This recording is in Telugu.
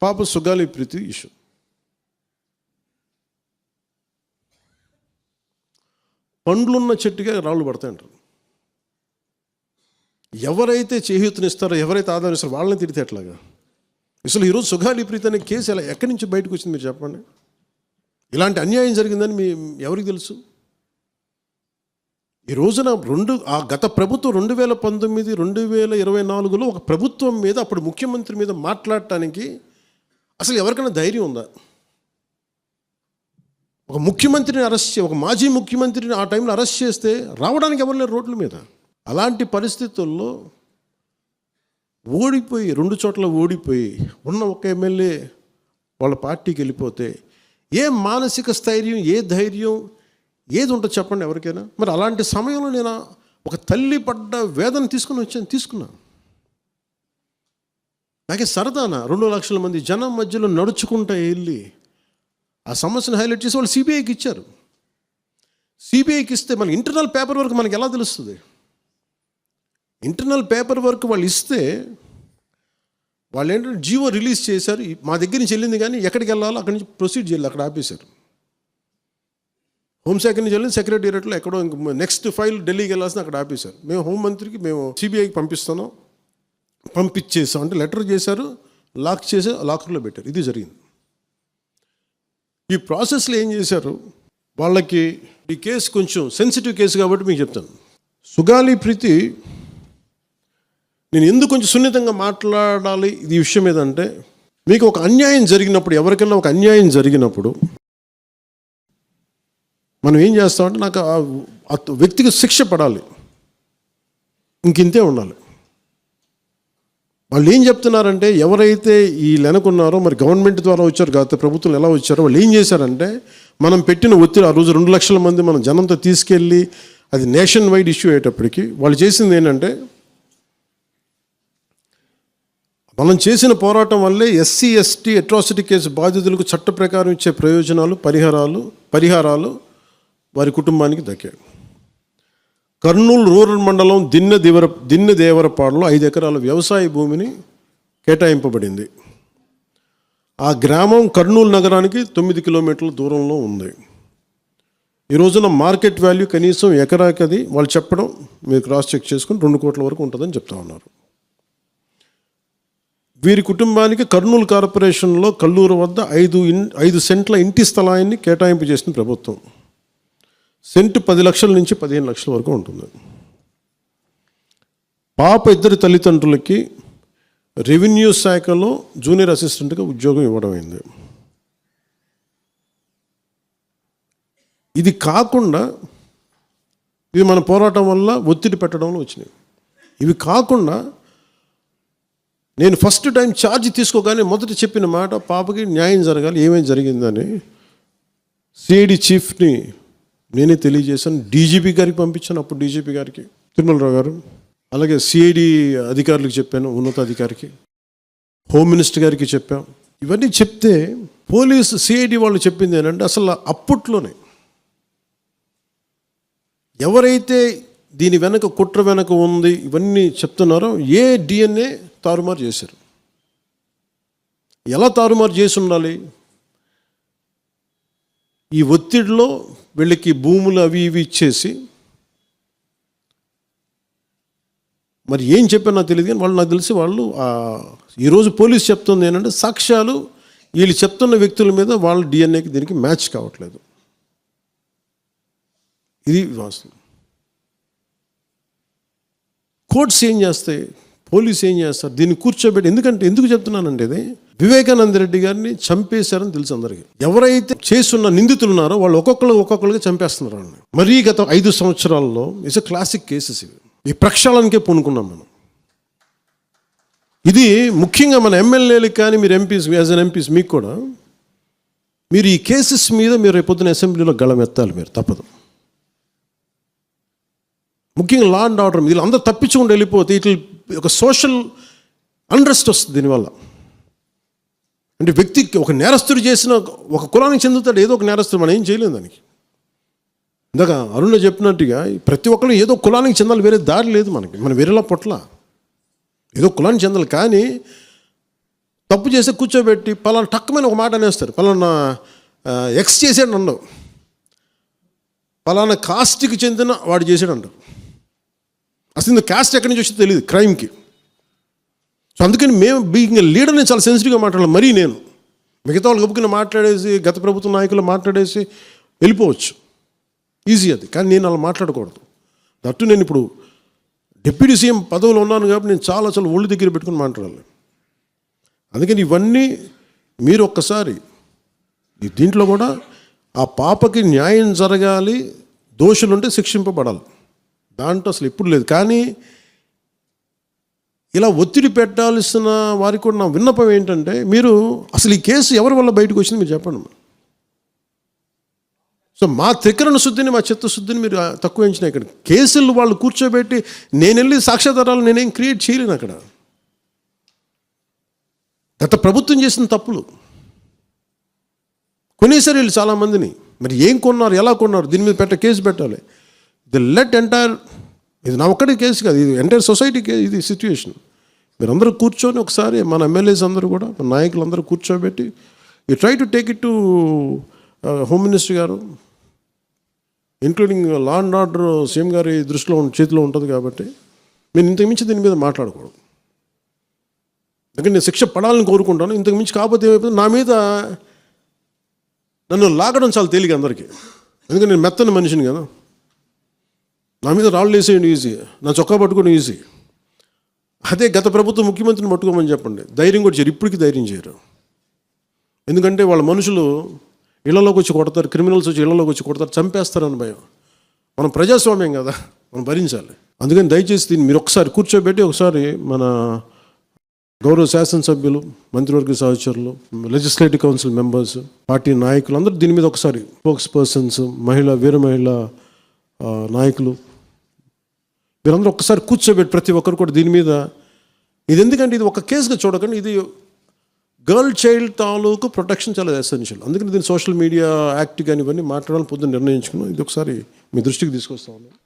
పాప సుగాలి ప్రీతి ఇష్యూ. పండ్లున్న చెట్టుగా రాళ్ళు పడతాయంటారు. ఎవరైతే చేయూతనిస్తారో, ఎవరైతే ఆధారం ఇస్తారో వాళ్ళని తిడితే ఎట్లాగా? అసలు ఈరోజు సుగాలి ప్రీతి అనే కేసు ఎలా ఎక్కడి నుంచి బయటకు వచ్చింది మీరు చెప్పండి? ఇలాంటి అన్యాయం జరిగిందని ఎవరికి తెలుసు? ఈ రోజున గత ప్రభుత్వం 2019, 2024లో ఒక ప్రభుత్వం మీద, అప్పుడు ముఖ్యమంత్రి మీద మాట్లాడటానికి అసలు ఎవరికైనా ధైర్యం ఉందా? ఒక ముఖ్యమంత్రిని ఒక మాజీ ముఖ్యమంత్రిని ఆ టైంలో అరెస్ట్ చేస్తే రావడానికి ఎవరు లేరు రోడ్ల మీద. అలాంటి పరిస్థితుల్లో ఓడిపోయి 2 చోట్ల ఓడిపోయి ఉన్న ఒక ఎమ్మెల్యే వాళ్ళ పార్టీకి వెళ్ళిపోతే ఏ మానసిక స్థైర్యం, ఏ ధైర్యం, ఏది ఉంటుంది చెప్పండి ఎవరికైనా? మరి అలాంటి సమయంలో నేను ఒక తల్లి పడ్డ వేదన తీసుకున్నా. నాకే సరదానా 2 లక్షల మంది జనం మధ్యలో నడుచుకుంటూ వెళ్ళి ఆ సమస్యను హైలైట్ చేసి వాళ్ళు సిబిఐకి ఇచ్చారు. సిబిఐకి ఇస్తే మన ఇంటర్నల్ పేపర్ వర్క్ మనకి ఎలా తెలుస్తుంది? ఇంటర్నల్ పేపర్ వర్క్ వాళ్ళు ఇస్తే వాళ్ళు ఏంటంటే జీవో రిలీజ్ చేశారు. మా దగ్గర నుంచి వెళ్ళింది కానీ ఎక్కడికి వెళ్ళాలో అక్కడి నుంచి ప్రొసీడ్ చేయాలి, అక్కడ ఆపేశారు. హోంశాఖ నుంచి వెళ్ళింది సెక్రటేరియట్లో ఎక్కడో నెక్స్ట్ ఫైల్ ఢిల్లీకి వెళ్ళాల్సిన అక్కడ ఆపేశారు. మేము హోంమంత్రికి మేము సిబిఐకి పంపించేసాం అంటే లెటర్ చేశారు, లాక్ చేసి లాకర్లో పెట్టారు. ఇది జరిగింది. ఈ ప్రాసెస్లో ఏం చేశారు, వాళ్ళకి ఈ కేసు కొంచెం సెన్సిటివ్ కేసు కాబట్టి మీకు చెప్తాను. సుగాలి ప్రీతి నేను ఎందుకు కొంచెం సున్నితంగా మాట్లాడాలి ఈ విషయం ఏదంటే, మీకు ఒక అన్యాయం జరిగినప్పుడు, ఎవరికైనా ఒక అన్యాయం జరిగినప్పుడు మనం ఏం చేస్తామంటే, నాకు ఆ వ్యక్తికి శిక్ష పడాలి, ఇంకింతే ఉండాలి. వాళ్ళు ఏం చెప్తున్నారంటే, ఎవరైతే ఈ వెనకున్నారో, మరి గవర్నమెంట్ ద్వారా వచ్చారు, గత ప్రభుత్వం ఎలా వచ్చారో, వాళ్ళు ఏం చేశారంటే, మనం పెట్టిన ఒత్తిడి, ఆ రోజు 2 లక్షల మంది మనం జనంతో తీసుకెళ్ళి అది నేషన్ వైడ్ ఇష్యూ అయ్యేటప్పటికి వాళ్ళు చేసింది ఏంటంటే, మనం చేసిన పోరాటం వల్లే ఎస్సీ ఎస్టీ అట్రాసిటీ కేసు బాధితులకు చట్ట ప్రకారం ఇచ్చే ప్రయోజనాలు, పరిహారాలు వారి కుటుంబానికి దక్కాయి. కర్నూలు రూరల్ మండలం దిన్నెదేవరపాడులో 5 ఎకరాల వ్యవసాయ భూమిని కేటాయింపబడింది. ఆ గ్రామం కర్నూలు నగరానికి 9 కిలోమీటర్ల దూరంలో ఉంది. ఈ రోజున మార్కెట్ వాల్యూ కనీసం ఎకరాకి, అది వాళ్ళు చెప్పడం మీరు క్రాస్ చెక్ చేసుకుని 2 కోట్ల వరకు ఉంటుందని చెప్తా ఉన్నారు. వీరి కుటుంబానికి కర్నూలు కార్పొరేషన్లో కల్లూరు వద్ద 5 సెంట్ల ఇంటి స్థలాన్ని కేటాయింపు చేసిన ప్రభుత్వం. సెంటు 10 లక్షల నుంచి 15 లక్షల వరకు ఉంటుంది. పాప 2 తల్లిదండ్రులకి రెవెన్యూ శాఖలో జూనియర్ అసిస్టెంట్గా ఉద్యోగం ఇవ్వడం అయింది. ఇది కాకుండా, ఇది మన పోరాటం వల్ల ఒత్తిడి పెట్టడంలో వచ్చినాయి. ఇవి కాకుండా నేను ఫస్ట్ టైం ఛార్జ్ తీసుకోగానే మొదట చెప్పిన మాట, పాపకి న్యాయం జరగాలి, ఏమేమి జరిగిందని సిఐడి చీఫ్ని నేనే తెలియజేశాను. డీజీపీ గారికి పంపించాను, అప్పుడు డీజీపీ గారికి తిరుమలరావు గారు, అలాగే సిఐడి అధికారులకు చెప్పాను, ఉన్నతాధికారికి, హోమ్ మినిస్టర్ గారికి చెప్పాం. ఇవన్నీ చెప్తే పోలీసు సిఐడి వాళ్ళు చెప్పింది ఏంటంటే, అసలు అప్పట్లోనే ఎవరైతే దీని వెనక కుట్ర వెనక ఉంది ఇవన్నీ చెప్తున్నారో ఏ డిఎన్ఏ తారుమారు చేశారు. ఎలా తారుమారు చేసి ఉండాలి? ఈ ఒత్తిడిలో వీళ్ళకి భూములు అవి ఇవి ఇచ్చేసి, మరి ఏం చెప్పారు నాకు తెలియదు కానీ వాళ్ళు, నాకు తెలిసి వాళ్ళు ఈరోజు పోలీసు చెప్తుంది ఏంటంటే, సాక్ష్యాలు వీళ్ళు చెప్తున్న వ్యక్తుల మీద వాళ్ళ డిఎన్ఏకి దీనికి మ్యాచ్ కావట్లేదు. ఇది వాస్తవం. కోర్ట్స్ ఏం చేస్తాయి, పోలీసు ఏం చేస్తారు, దీన్ని కూర్చోబెట్టి. ఎందుకు చెప్తున్నానంటే, ఇది వివేకానంద రెడ్డి గారిని చంపేశారని తెలుసు అందరికీ. ఎవరైతే చేస్తున్న నిందితులు ఉన్నారో వాళ్ళు ఒక్కొక్కరుగా చంపేస్తున్నారు వాళ్ళని. మరీ గత 5 సంవత్సరాల్లో ఇట్స్ ఎ క్లాసిక్ కేసెస్ ఇవి. ఈ ప్రక్షాళనకే పూనుకున్నాం మనం. ఇది ముఖ్యంగా మన ఎమ్మెల్యేలకు కానీ, మీరు ఎంపీస్, యాజ్ అన్ ఎంపీస్ మీకు కూడా, మీరు ఈ కేసెస్ మీద మీరు రేపొద్దున అసెంబ్లీలో గళం ఎత్తాలి, మీరు తప్పదు. ముఖ్యంగా లా అండ్ ఆర్డర్, వీళ్ళు అందరూ తప్పించుకుంటూ వెళ్ళిపోతే ఇట్లా ఒక సోషల్ అన్రెస్ట్ వస్తుంది దీనివల్ల. అంటే వ్యక్తికి ఒక నేరస్తుడు చేసిన, ఒక కులానికి చెందుతాడు ఏదో ఒక నేరస్తుడు, మనం ఏం చేయలేము దానికి. ఇందాక అరుణ చెప్పినట్టుగా ప్రతి ఒక్కరు ఏదో కులానికి చెందాలి, వేరే దారి లేదు మనకి. మనం వేరేలా పొట్ల ఏదో కులానికి చెందాలి. కానీ తప్పు చేస్తే కూర్చోబెట్టి పలానా టక్కమైన ఒక మాట అనేస్తారు. పలానా ఎక్స్ చేసాడు అండవు, పలానా కాస్ట్కి చెందిన వాడు చేసాడు అంటారు. అసలు కాస్ట్ ఎక్కడి నుంచి వచ్చిందో తెలియదు క్రైమ్కి. సో అందుకని మేము బీయింగ్ లీడర్ని చాలా సెన్సిటివ్గా మాట్లాడాలి. మరీ నేను మిగతా వాళ్ళు గబుక్కున మాట్లాడేసి గత ప్రభుత్వ నాయకులు మాట్లాడేసి వెళ్ళిపోవచ్చు, ఈజీ అది. కానీ నేను అలా మాట్లాడకూడదు. దట్టు నేను ఇప్పుడు డిప్యూటీ సీఎం పదవిలో ఉన్నాను కాబట్టి నేను చాలా ఒళ్ళు దగ్గర పెట్టుకుని మాట్లాడాలి. అందుకని ఇవన్నీ మీరు ఒక్కసారి దీంట్లో కూడా ఆ పాపకి న్యాయం జరగాలి, దోషులుంటే శిక్షింపబడాలి, దాంట్లో అసలు ఎప్పుడు లేదు. కానీ ఇలా ఒత్తిడి పెట్టాల్సిన వారికి కూడా నా విన్నపం ఏంటంటే, మీరు అసలు ఈ కేసు ఎవరి వల్ల బయటకు వచ్చింది మీరు చెప్పండి. సో మా త్రికరణ శుద్ధిని, మా చిత్తశుద్ధిని మీరు తక్కువ ఎంచినా. ఇక్కడ కేసులు వాళ్ళు కూర్చోబెట్టి నేను వెళ్ళి సాక్ష్యాధారాలు నేనేం క్రియేట్ చేయలేను. అక్కడ గత ప్రభుత్వం చేసిన తప్పులు కొనేసారు వీళ్ళు చాలామందిని. మరి ఏం కొన్నారు, ఎలా కొన్నారు, దీని మీద కేసు పెట్టాలి. ది లెట్ ఎంటైర్, ఇది నా ఒక్కడి కేసు కాదు, ఇది ఎంటైర్ సొసైటీకి ఇది సిచ్యువేషన్. మీరందరూ కూర్చొని ఒకసారి మన ఎమ్మెల్యేస్ అందరూ కూడా, మన నాయకులందరూ కూర్చోబెట్టి you try to take it to home minister గారు, including law and order CM గారి దృష్టిలో చేతిలో ఉంటుంది. కాబట్టి నేను ఇంతకుమించి దీని మీద మాట్లాడకూడదు. ఎందుకంటే నేను శిక్ష పడాలని కోరుకుంటాను. ఇంతకుమించి కాకపోతే ఏమైపోతుంది, నా మీద నన్ను లాగడం చాలా తేలిక అందరికీ. ఎందుకంటే నేను మెత్తని మనిషిని కదా, నా మీద రాళ్ళు వేసేయండి ఈజీ, నా చొక్కా పట్టుకొని ఈజీ. అదే గత ప్రభుత్వ ముఖ్యమంత్రిని పట్టుకోమని చెప్పండి, ధైర్యం కూడా చేయరు, ఇప్పటికీ ధైర్యం చేయరు. ఎందుకంటే వాళ్ళ మనుషులు ఇళ్లలోకి వచ్చి కొడతారు, క్రిమినల్స్ వచ్చి ఇళ్లలోకి వచ్చి కొడతారు, చంపేస్తారని భయం. మనం ప్రజాస్వామ్యం కదా, మనం భరించాలి. అందుకని దయచేసి దీన్ని మీరు ఒకసారి కూర్చోబెట్టి ఒకసారి మన గౌరవ శాసనసభ్యులు, మంత్రివర్గ సహచరులు, లెజిస్లేటివ్ కౌన్సిల్ మెంబర్స్, పార్టీ నాయకులు అందరూ దీని మీద ఒకసారి, స్పోక్స్ పర్సన్స్, వీర మహిళ నాయకులు, మీరందరూ ఒక్కసారి కూర్చోబెట్టి ప్రతి ఒక్కరు కూడా దీని మీద, ఇది ఎందుకంటే ఇది ఒక కేసుగా చూడకండి, ఇది గర్ల్ చైల్డ్ తాలూకు ప్రొటెక్షన్ చాలా ఎసెన్షియల్. అందుకని దీన్ని సోషల్ మీడియా యాక్ట్ కానీ ఇవన్నీ మాట్లాడాలని పొద్దున్న నిర్ణయించుకున్నాం. ఇది ఒకసారి మీ దృష్టికి తీసుకొస్తా ఉన్నాను.